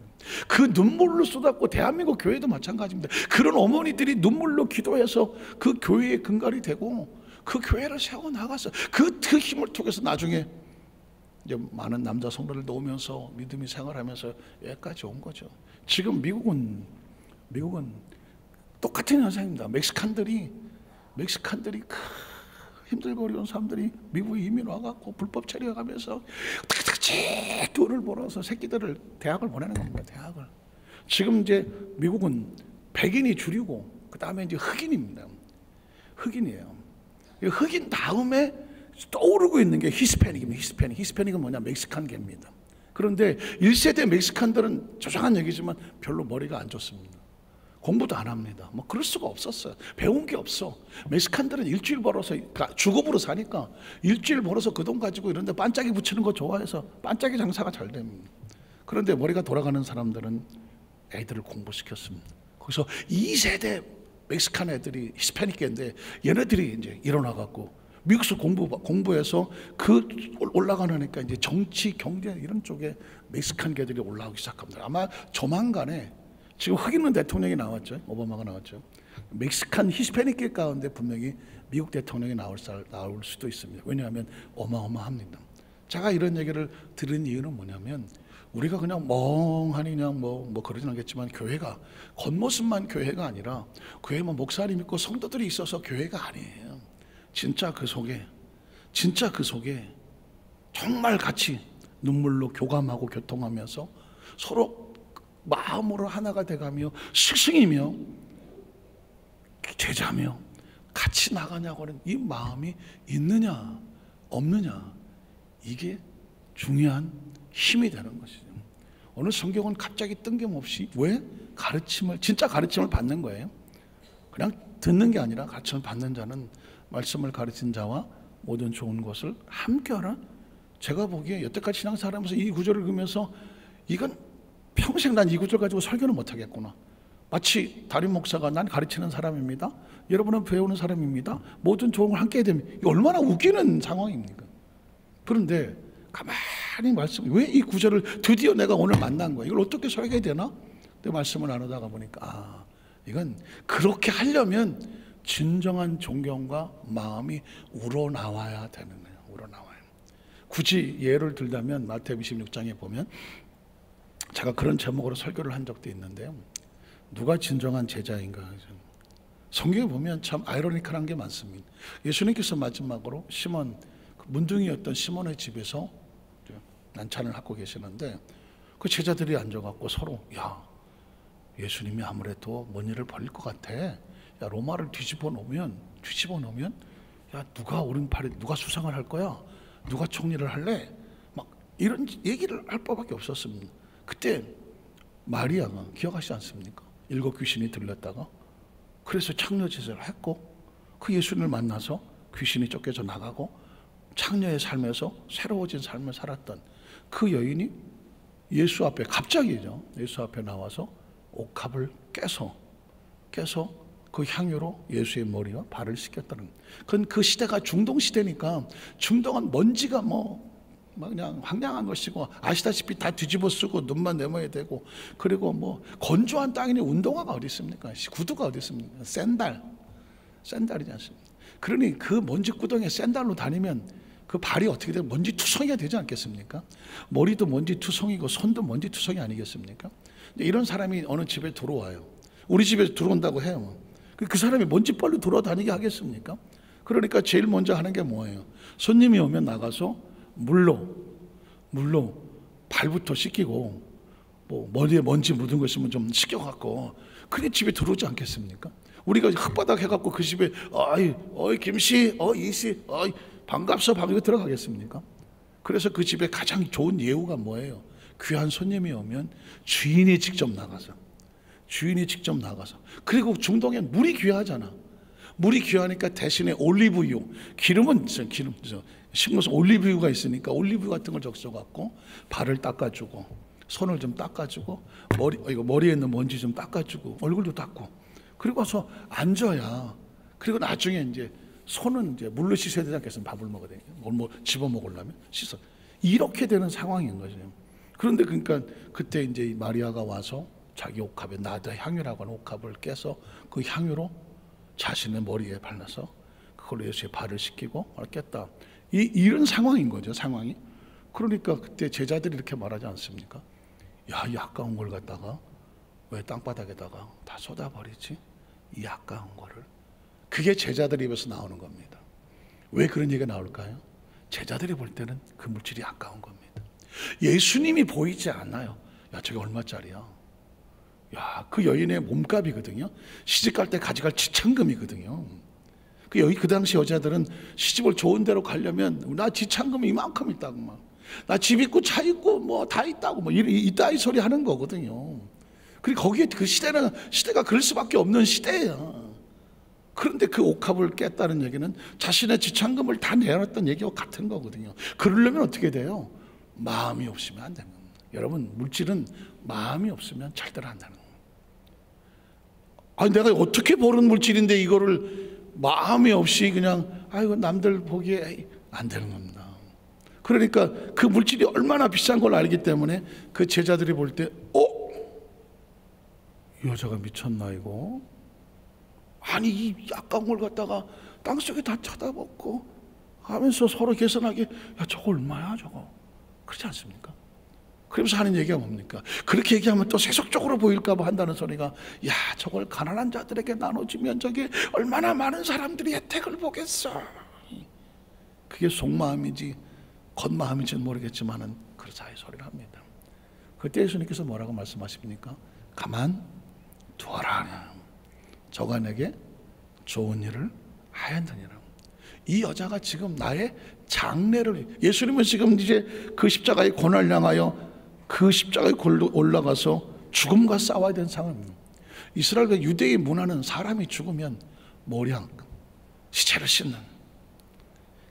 그 눈물로 쏟았고, 대한민국 교회도 마찬가지입니다. 그런 어머니들이 눈물로 기도해서 그 교회의 근간이 되고 그 교회를 세워나가서 그 힘을 통해서 나중에 이제 많은 남자 성도를 놓으면서 믿음이 생활하면서 여기까지 온 거죠. 지금 미국은 똑같은 현상입니다. 멕시칸들이 힘들고 어려운 사람들이 미국에 이민 와갖고 불법 체류해가면서 돈을 벌어서 새끼들을 대학을 보내는 겁니다. 대학을. 지금 이제 미국은 백인이 주류고 그 다음에 이제 흑인입니다. 흑인이에요. 흑인 다음에 떠오르고 있는 게 히스패닉입니다. 히스패닉은 뭐냐? 멕시칸계입니다. 그런데 1세대 멕시칸들은 조용한 얘기지만 별로 머리가 안 좋습니다. 공부도 안 합니다. 그럴 수가 없었어요. 배운 게 없어. 멕시칸들은 일주일 벌어서, 주급으로 사니까 일주일 벌어서 그 돈 가지고 이런데 반짝이 붙이는 거 좋아해서 반짝이 장사가 잘 됩니다. 그런데 머리가 돌아가는 사람들은 애들을 공부시켰습니다. 거기서 2세대 멕시칸 애들이 히스패닉계인데 얘네들이 이제 일어나갖고 미국에서 공부해서 그 올라가니까 이제 정치, 경제 이런 쪽에 멕시칸계들이 올라오기 시작합니다. 아마 조만간에 지금 흑인 대통령이 나왔죠. 오바마가 나왔죠. 멕시칸 히스패닉계 가운데 분명히 미국 대통령이 나올 수도 있습니다. 왜냐하면 어마어마합니다. 제가 이런 얘기를 들은 이유는 뭐냐면 우리가 그냥 멍하니 그냥 그러진 않겠지만 교회가 겉모습만 교회가 아니라 교회만 목사님 있고 성도들이 있어서 교회가 아니에요. 진짜 그 속에 정말 같이 눈물로 교감하고 교통하면서 서로 마음으로 하나가 돼가며 스승이며 제자며 같이 나가냐고 하는 이 마음이 있느냐 없느냐, 이게 중요한 힘이 되는 것이죠. 오늘 성경은 갑자기 뜬금없이 왜 진짜 가르침을 받는 거예요. 그냥 듣는 게 아니라 가르침을 받는 자는 말씀을 가르친 자와 모든 좋은 것을 함께하라. 제가 보기에 여태까지 신앙생활하면서 이 구절을 읽으면서 이건 평생 난 이 구절 가지고 설교는 못하겠구나. 마치 담임 목사가 난 가르치는 사람입니다, 여러분은 배우는 사람입니다, 모든 좋은 걸 함께 해야 됩니다. 이게 얼마나 웃기는 상황입니까? 그런데 가만히 왜 이 구절을 드디어 내가 오늘 만난 거야, 이걸 어떻게 설계해야 되나? 내 말씀을 나누다가 보니까 이건 그렇게 하려면 진정한 존경과 마음이 우러나와야 되는 거예요. 우러나와요. 굳이 예를 들자면 마태복음 26장에 보면 제가 그런 제목으로 설교를 한 적도 있는데요, 누가 진정한 제자인가. 성경에 보면 참 아이러니컬한 게 많습니다. 예수님께서 마지막으로 시몬, 문둥이였던 시몬의 집에서 난찬을 하고 계시는데 그 제자들이 앉아갖고 서로 야, 예수님이 아무래도 뭔 일을 벌일 것 같아. 야, 로마를 뒤집어 놓으면 야, 누가 오른팔에 누가 수상을 할 거야? 누가 총리를 할래? 막 이런 얘기를 할 법밖에 없었습니다. 그때 마리아가 기억하시지 않습니까? 7 귀신이 들렸다가 그래서 창녀 제사를 했고 그 예수님을 만나서 귀신이 쫓겨져 나가고 창녀의 삶에서 새로워진 삶을 살았던 그 여인이 예수 앞에 갑자기죠, 예수 앞에 나와서 옥합을 깨서 그 향유로 예수의 머리와 발을 씻겼다는. 그건 그 시대가 중동 시대니까 중동은 먼지가 그냥 황량한 것이고 아시다시피 다 뒤집어 쓰고 눈만 내모야 되고, 그리고 건조한 땅이니 운동화가 어디 있습니까? 구두가 어디 있습니까? 샌달이지 않습니까? 그러니 그 먼지 구덩이에 샌달로 다니면 그 발이 어떻게 되면 먼지 투성이가 되지 않겠습니까? 머리도 먼지 투성이고 손도 먼지 투성이 아니겠습니까? 이런 사람이 어느 집에 들어와요. 우리 집에 들어온다고 해요. 그 사람이 먼지벌로 돌아다니게 하겠습니까? 그러니까 제일 먼저 하는 게 뭐예요? 손님이 오면 나가서 물로 발부터 씻기고 머리에 먼지 묻은 거 있으면 좀 씻겨갖고 그래 집에 들어오지 않겠습니까? 우리가 흙바닥 해갖고 그 집에 어이 김씨, 이씨, 반갑소 이거 들어가겠습니까? 그래서 그 집에 가장 좋은 예우가 뭐예요? 귀한 손님이 오면 주인이 직접 나가서 그리고 중동엔 물이 귀하잖아. 물이 귀하니까 대신에 올리브유, 기름은 식물성 올리브유가 있으니까 올리브유 같은 걸 적셔갖고 발을 닦아주고 손을 좀 닦아주고 머리에 있는 먼지 좀 닦아주고 얼굴도 닦고 그리고 와서 앉아야, 그리고 나중에 이제 손은 이제 물로 씻어야 되지 않겠습니까? 밥을 먹어야 되니까 뭘 집어 먹으려면 씻어. 이렇게 되는 상황인 거죠. 그런데 그러니까 그때 이제 마리아가 와서 자기 옥합에 나다 향유라고 하는 옥합을 깨서 그 향유로 자신의 머리에 발라서 그걸로 예수의 발을 씻기고 깼다. 이런 상황인 거죠, 상황이. 그러니까 그때 제자들이 이렇게 말하지 않습니까? 야, 이 아까운 걸 갖다가 왜 땅바닥에다가 다 쏟아버리지? 이 아까운 거를. 그게 제자들 입에서 나오는 겁니다. 왜 그런 얘기가 나올까요? 제자들이 볼 때는 그 물질이 아까운 겁니다. 예수님이 보이지 않아요. 야, 저게 얼마짜리야? 야, 그 여인의 몸값이거든요. 시집갈 때 가져갈 지참금이거든요. 그 당시 여자들은 시집을 좋은 데로 가려면 나 지참금이 이만큼 있다고 나 집 있고 차 있고 다 있다고 이따위 소리 하는 거거든요. 그리고 거기에 그 시대가 그럴 수밖에 없는 시대예요. 그런데 그 옥합을 깼다는 얘기는 자신의 지참금을 다 내놨던 얘기와 같은 거거든요. 그러려면 어떻게 돼요? 마음이 없으면 안 되는 겁니다. 여러분, 물질은 마음이 없으면 절대로 안 되는 겁니다. 내가 어떻게 버는 물질인데 이거를 마음이 없이 그냥 남들 보기에 안 되는 겁니다. 그러니까 그 물질이 얼마나 비싼 걸 알기 때문에 그 제자들이 볼 때 이 여자가 미쳤나 이거? 이 아까운 걸 갖다가 땅속에 다 쳐다보고 하면서 서로 계산하게, 야, 저거 얼마야 저거? 그렇지 않습니까? 그러면서 하는 얘기가 뭡니까? 그렇게 얘기하면 또 세속적으로 보일까 봐 한다는 소리가, 야, 저걸 가난한 자들에게 나눠주면 저게 얼마나 많은 사람들이 혜택을 보겠어. 그게 속마음이지 겉마음인지는 모르겠지만은 그렇자의 소리를 합니다. 그때 예수님께서 뭐라고 말씀하십니까? 가만 두어라. 저가 내게 좋은 일을 하였느니라. 이 여자가 지금 나의 장래를, 예수님은 지금 이제 그 십자가의 고난을 향하여 그 십자가의 골로 올라가서 죽음과 싸워야 되는 상황입니다. 이스라엘과 유대의 문화는 사람이 죽으면 모량, 시체를 씻는,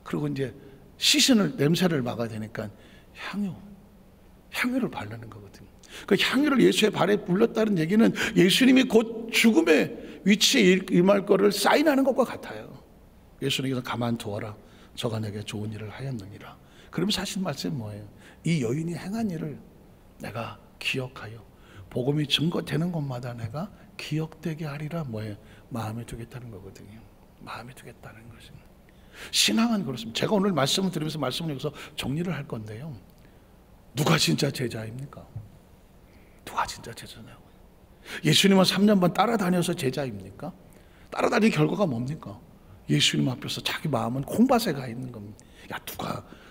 그리고 이제 냄새를 막아야 되니까 향유를 바르는 거거든요. 그 향유를 예수의 발에 불렸다는 얘기는 예수님이 곧 죽음의 위치에 임할 거를 사인하는 것과 같아요. 예수님께서 가만두어라, 저가 내게 좋은 일을 하였느니라. 그러면 사실 말씀이 뭐예요? 이 여인이 행한 일을 내가 기억하여 복음이 증거되는 곳마다 내가 기억되게 하리라. 뭐예요? 마음에 두겠다는 거거든요. 마음에 두겠다는 것입니다. 신앙은 그렇습니다. 제가 오늘 말씀을 드리면서 말씀을 여기서 정리를 할 건데요, 누가 진짜 제자입니까? 누가 진짜 제자냐고요? 예수님은 3년 반 따라다녀서 제자입니까? 따라다니는 결과가 뭡니까? 예수님 앞에서 자기 마음은 콩밭에 가 있는 겁니다. 야,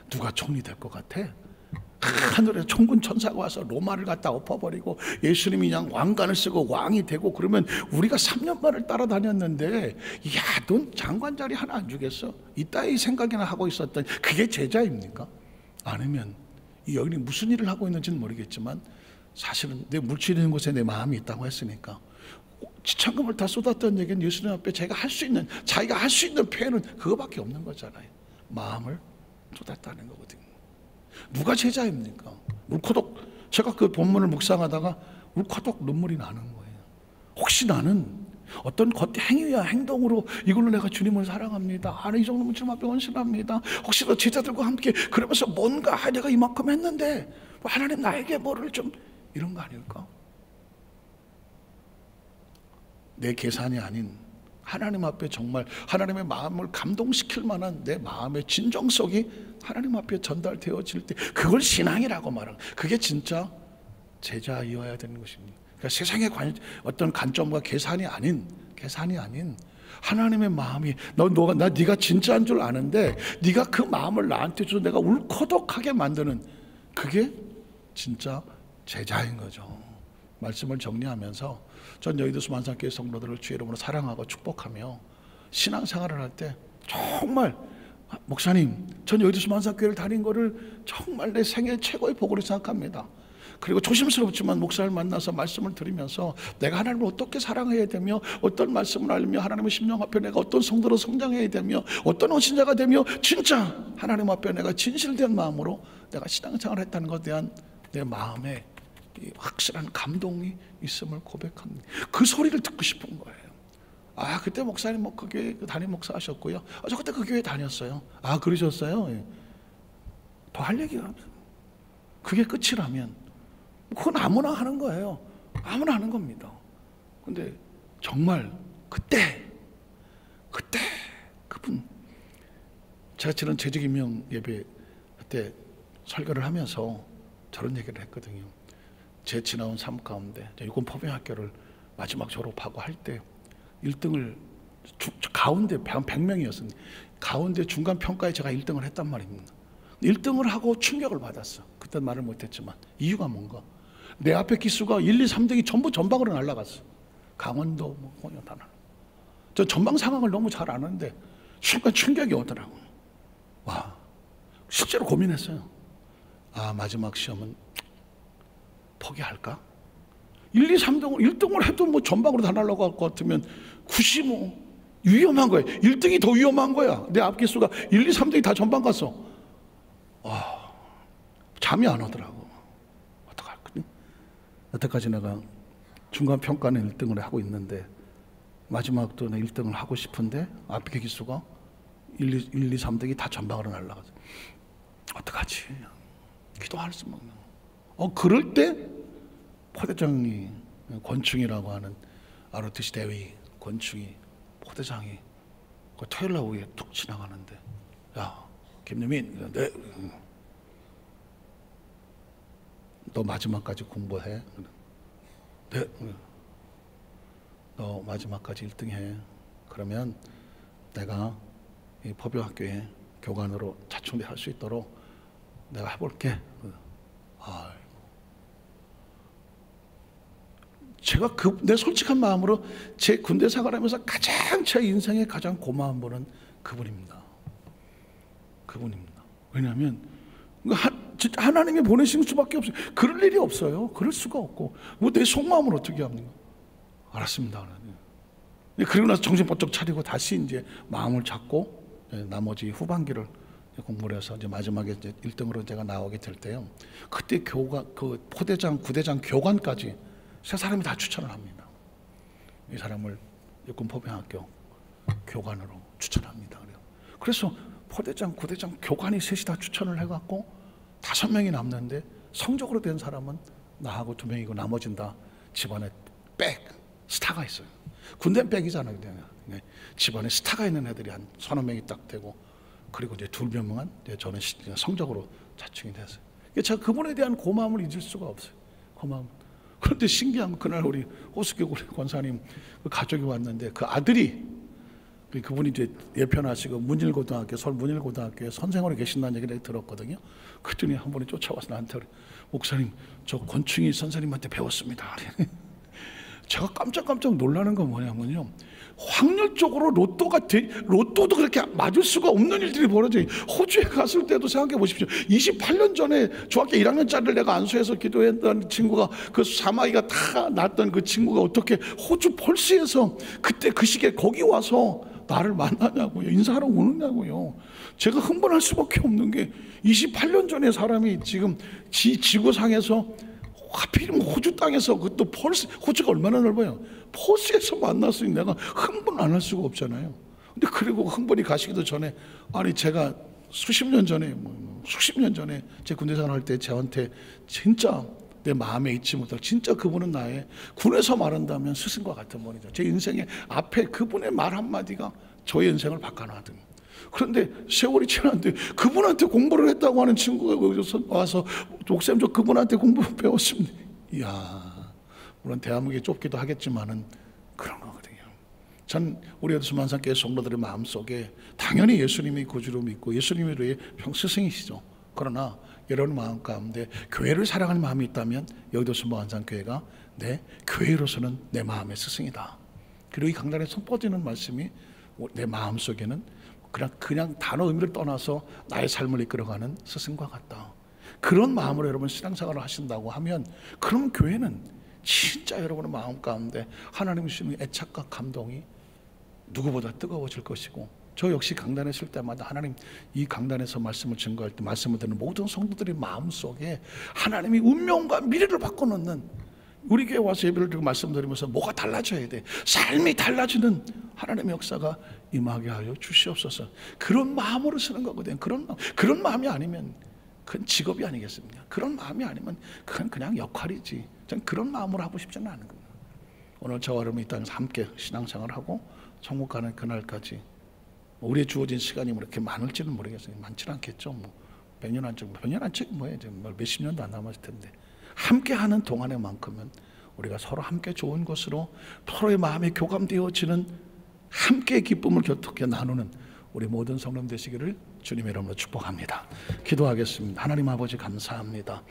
누가 총리 될 것 같아? 하늘에 천군 천사가 와서 로마를 갖다 엎어버리고 예수님이 그냥 왕관을 쓰고 왕이 되고 그러면 우리가 3년 반을 따라다녔는데, 야, 넌 장관 자리 하나 안 주겠어? 이따위 생각이나 하고 있었던 그게 제자입니까? 아니면 이 여인이 무슨 일을 하고 있는지는 모르겠지만 사실은 내 물질있는 곳에 내 마음이 있다고 했으니까 지참금을 다 쏟았던 얘기는 예수님 앞에 자기가 할 수 있는 표현은 그거밖에 없는 거잖아요. 마음을 쏟았다는 거거든요. 누가 제자입니까? 울커덕, 제가 그 본문을 묵상하다가 울커덕 눈물이 나는 거예요. 혹시 나는 어떤 행위와 행동으로 이걸로 내가 주님을 사랑합니다, 이 정도면 주님 앞에 헌신합니다, 혹시 너 제자들과 함께 그러면서 뭔가 내가 이만큼 했는데 하나님 나에게 뭐를 좀, 이런 거 아닐까? 내 계산이 아닌 하나님 앞에 정말 하나님의 마음을 감동시킬 만한 내 마음의 진정성이 하나님 앞에 전달되어질 때 그걸 신앙이라고 말하는, 그게 진짜 제자이어야 되는 것입니다. 그러니까 세상의 어떤 관점과 계산이 아닌 하나님의 마음이, 네가 진짜인 줄 아는데 네가 그 마음을 나한테 줘서 내가 울커덕하게 만드는, 그게 진짜 제자인 거죠. 말씀을 정리하면서 전 여의도 수만상교회 성도들을 주의 이름으로 사랑하고 축복하며 신앙생활을 할 때 정말, 목사님, 전 여의도 수만상교회를 다닌 거를 정말 내 생애 최고의 복으로 생각합니다. 그리고 조심스럽지만 목사를 만나서 말씀을 드리면서 내가 하나님을 어떻게 사랑해야 되며 어떤 말씀을 알며 하나님의 심령 앞에 내가 어떤 성도로 성장해야 되며 어떤 헌신자가 되며 진짜 하나님 앞에 내가 진실된 마음으로 내가 신앙생활을 했다는 것에 대한 내 마음에 확실한 감동이 있음을 고백합니다. 그 소리를 듣고 싶은 거예요. 그때 목사님 그 교회 담임 목사 하셨고요. 저 그때 그 교회 다녔어요. 그러셨어요? 더 할 얘기가 없어요. 그게 끝이라면 그건 아무나 하는 거예요. 아무나 하는 겁니다. 근데 정말 그때 그분, 제가 지난 재직임명 예배 그때 설교를 하면서 저런 얘기를 했거든요. 제 지나온 삶 가운데 육군포병학교를 마지막 졸업하고 할 때 1등을 가운데 100명이었습니다. 가운데 중간 평가에 제가 1등을 했단 말입니다. 1등을 하고 충격을 받았어. 그때 말을 못했지만 이유가 뭔가, 내 앞에 기수가 1, 2, 3등이 전부 전방으로 날아갔어. 강원도 다 날아. 저 전방 상황을 너무 잘 아는데 순간 충격이 오더라고요. 와, 실제로 고민했어요. 마지막 시험은 포기할까? 1, 2, 3등을 1등을 해도 전방으로 다 날아갈 것 같으면 굳이 위험한 거야. 1등이 더 위험한 거야. 내 앞 기수가 1, 2, 3등이 다 전방 갔어. 잠이 안 오더라고. 어떡할까? 여태까지 내가 중간 평가는 1등을 하고 있는데 마지막도 1등을 하고 싶은데 앞에 기수가 1, 2, 3등이 다 전방으로 날아가서 어떡하지? 기도할 수만 없는. 그럴 때 포대장이, 권충이라고 하는 ROTC 대위 권충이, 포대장이 그 토요일 날 오후에 툭 지나가는데, 야, 김유민, 네, 너 마지막까지 공부해. 네, 너 마지막까지 1등 해. 그러면 내가 이 포병학교에 교관으로 자충대 할 수 있도록 내가 해볼게. 제가 내 솔직한 마음으로 제 군대 생활하면서 가장 제 인생에 가장 고마운 분은 그분입니다. 왜냐하면 하나님이 보내신 수밖에 없어요. 그럴 일이 없어요. 그럴 수가 없고 내 속마음을 어떻게 합니까? 알았습니다. 그리고 나서 정신 번쩍 차리고 다시 이제 마음을 잡고 나머지 후반기를 공부를 해서 이제 마지막에 이제 1등으로 제가 나오게 될 때요. 그때 그 포대장, 구대장, 교관까지 세 사람이 다 추천을 합니다. 이 사람을 육군포병학교 교관으로 추천합니다. 그래서 포대장, 구대장, 교관이 셋이 다 추천을 해갖고 5명이 남는데 성적으로 된 사람은 나하고 2명이고 나머지는 다 집안에 스타가 있어요. 군대는 백이잖아요. 집안에 스타가 있는 애들이 한 3-4명이 딱 되고, 그리고 이제 2명만 저는 성적으로 자칭이 됐어요. 제가 그분에 대한 고마움을 잊을 수가 없어요. 고마움. 그런데 신기한 건 그날 우리 호수교 권사님 그 가족이 왔는데 그 아들이, 그분이 이제 예편하시고 문일고등학교, 서울 문일고등학교에 선생으로 계신다는 얘기를 들었거든요. 그랬더니 한 분이 쫓아와서 나한테 그래, 목사님 저 권충희 선생님한테 배웠습니다. 제가 깜짝 놀라는 건 뭐냐면요, 확률적으로 로또도 그렇게 맞을 수가 없는 일들이 벌어져요. 호주에 갔을 때도 생각해 보십시오. 28년 전에 중학교 1학년짜리를 내가 안수해서 기도했던 친구가, 그 사마귀가 다 났던 그 친구가 어떻게 호주 펄스에서 그때 그 시기에 거기 와서 나를 만나냐고요. 인사하러 오느냐고요. 제가 흥분할 수밖에 없는 게 28년 전에 사람이 지금 지구상에서 하필이면 호주 땅에서, 그것도 펄스, 호주가 얼마나 넓어요. 펄스에서 만났으니 내가 흥분 안 할 수가 없잖아요. 근데 그리고 흥분이 가시기도 전에, 아니 제가 수십 년 전에 제 군대 생활할 때 저한테 진짜 내 마음에 잊지 못할, 진짜 그분은 나의, 군에서 말한다면 스승과 같은 분이죠. 제 인생의 앞에 그분의 말 한마디가 저의 인생을 바꿔놔든. 그런데 세월이 지났는데 그분한테 공부를 했다고 하는 친구가 와서, 목사님 저 그분한테 공부 배웠습니다. 이야, 물론 대한민국이 좁기도 하겠지만은 그런 거거든요. 전 우리 수만상교회 성도들의 마음속에 당연히 예수님이 구주로 믿고 예수님이 우리의 스승이시죠. 그러나 여러분 마음 가운데 교회를 사랑하는 마음이 있다면 여의도 수만상교회가 내 교회로서는 내 마음의 스승이다. 그리고 이 강단에 선포되는 말씀이 내 마음속에는 그냥 단어 의미를 떠나서 나의 삶을 이끌어가는 스승과 같다. 그런 마음으로 여러분 신앙생활을 하신다고 하면, 그럼 교회는 진짜 여러분의 마음 가운데 하나님 주시는 애착과 감동이 누구보다 뜨거워질 것이고, 저 역시 강단에 있을 때마다 하나님, 이 강단에서 말씀을 증거할 때 말씀을 듣는 모든 성도들의 마음속에 하나님이 운명과 미래를 바꿔놓는, 우리 교회 와서 예배를 드리고 말씀드리면서 뭐가 달라져야 돼, 삶이 달라지는 하나님의 역사가 임하게 하여 주시옵소서. 그런 마음으로 쓰는 거거든요. 그런 마음이 아니면 그건 직업이 아니겠습니까? 그런 마음이 아니면 그건 그냥 역할이지. 전 그런 마음으로 하고 싶지는 않은 겁니다. 오늘 저와 여러분이 이 땅에서 함께 신앙생활하고 천국 가는 그날까지 우리의 주어진 시간이 뭐 이렇게 많을지는 모르겠어요. 많지는 않겠죠. 뭐 100년 안쪽 뭐예요? 몇십 년도 안 남았을 텐데, 함께 하는 동안에만큼은 우리가 서로 함께 좋은 것으로 서로의 마음이 교감되어지는, 함께 기쁨을 격하게 나누는 우리 모든 성도 되시기를 주님의 이름으로 축복합니다. 기도하겠습니다. 하나님 아버지 감사합니다.